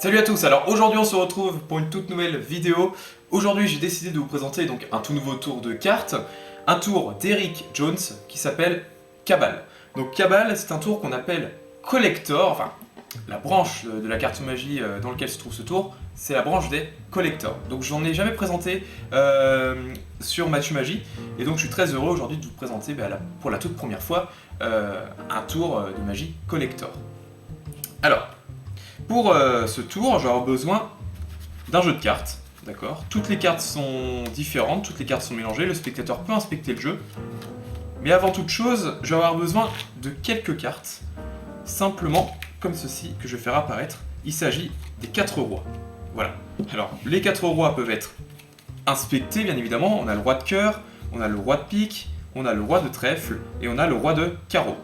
Salut à tous, alors aujourd'hui on se retrouve pour une toute nouvelle vidéo. Aujourd'hui j'ai décidé de vous présenter donc un tout nouveau tour de cartes, un tour d'Eric Jones qui s'appelle Cabal. Donc Cabal c'est un tour qu'on appelle Collector, enfin la branche de la carte magie dans laquelle se trouve ce tour, c'est la branche des Collectors. Donc j'en ai jamais présenté sur Mathieu Magie et donc je suis très heureux aujourd'hui de vous présenter pour la toute première fois un tour de magie Collector. Alors, pour ce tour, je vais avoir besoin d'un jeu de cartes, d'accord? Toutes les cartes sont différentes, toutes les cartes sont mélangées, le spectateur peut inspecter le jeu. Mais avant toute chose, je vais avoir besoin de quelques cartes, simplement comme ceci, que je vais faire apparaître. Il s'agit des 4 rois. Voilà. Alors, les 4 rois peuvent être inspectés, bien évidemment. On a le roi de cœur, on a le roi de pique, on a le roi de trèfle et on a le roi de carreau.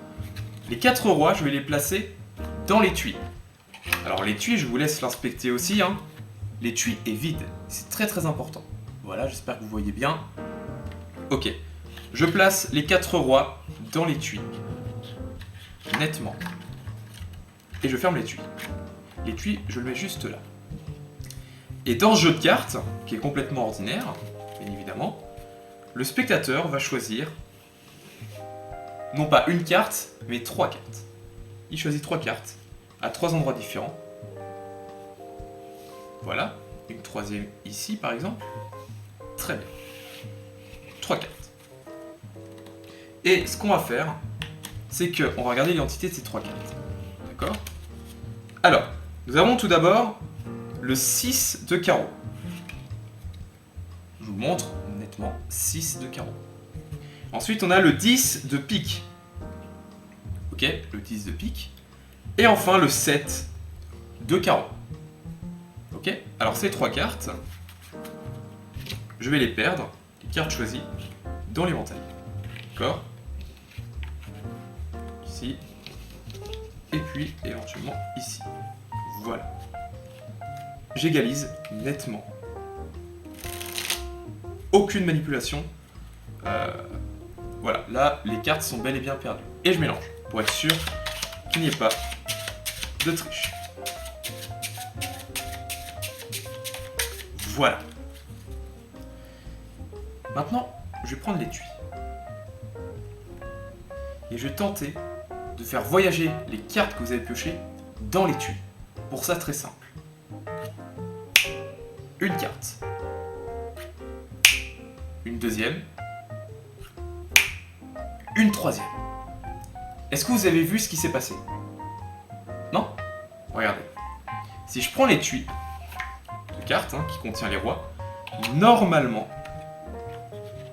Les 4 rois, je vais les placer dans l'étui. Alors l'étui, je vous laisse l'inspecter aussi, hein. L'étui est vide, c'est très important. Voilà, j'espère que vous voyez bien. Ok, je place les 4 rois dans l'étui, nettement. Et je ferme l'étui. L'étui, je le mets juste là. Et dans ce jeu de cartes, qui est complètement ordinaire, bien évidemment, le spectateur va choisir, non pas une carte, mais 3 cartes. Il choisit 3 cartes, à 3 endroits différents. Voilà, une troisième ici par exemple. Très bien. 3 cartes. Et ce qu'on va faire, c'est qu'on va regarder l'identité de ces 3 cartes. D'accord? Alors, nous avons tout d'abord le 6 de carreau. Je vous montre nettement 6 de carreau. Ensuite, on a le 10 de pique. Ok, le 10 de pique. Et enfin, le 7 de carreau. Ok, alors ces 3 cartes, je vais les perdre, les cartes choisies, dans l'éventail. D'accord? Ici. Et puis, éventuellement, ici. Voilà. J'égalise nettement. Aucune manipulation. Voilà, là, les cartes sont bel et bien perdues. Et je mélange, pour être sûr qu'il n'y ait pas de triche. Voilà. Maintenant, je vais prendre l'étui. Et je vais tenter de faire voyager les cartes que vous avez piochées dans l'étui. Pour ça, très simple. Une carte. Une deuxième. Une troisième. Est-ce que vous avez vu ce qui s'est passé? Non? Regardez. Si je prends l'étui de cartes qui contient les rois, normalement,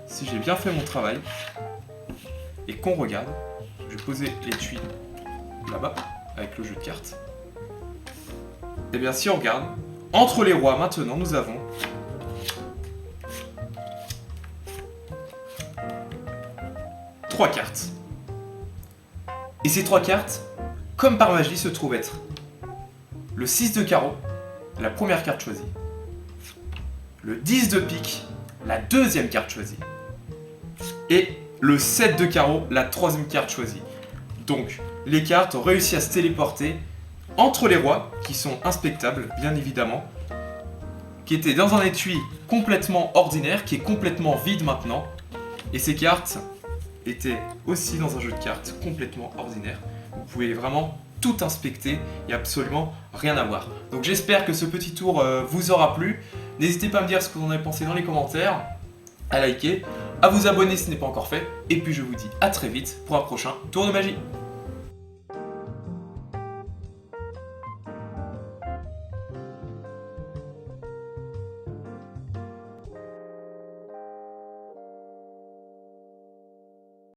si j'ai bien fait mon travail et qu'on regarde, je vais poser l'étui là-bas avec le jeu de cartes. Et bien si on regarde, entre les rois maintenant nous avons trois cartes. Et ces 3 cartes, comme par magie, se trouvent être le 6 de carreau, la première carte choisie, le 10 de pique, la deuxième carte choisie, et le 7 de carreau, la troisième carte choisie. Donc, les cartes ont réussi à se téléporter entre les rois, qui sont inspectables, bien évidemment, qui étaient dans un étui complètement ordinaire, qui est complètement vide maintenant, et ces cartes étaient aussi dans un jeu de cartes complètement ordinaire. Vous pouvez vraiment tout inspecter, il n'y a absolument rien à voir. Donc j'espère que ce petit tour vous aura plu. N'hésitez pas à me dire ce que vous en avez pensé dans les commentaires, à liker, à vous abonner si ce n'est pas encore fait, et puis je vous dis à très vite pour un prochain tour de magie.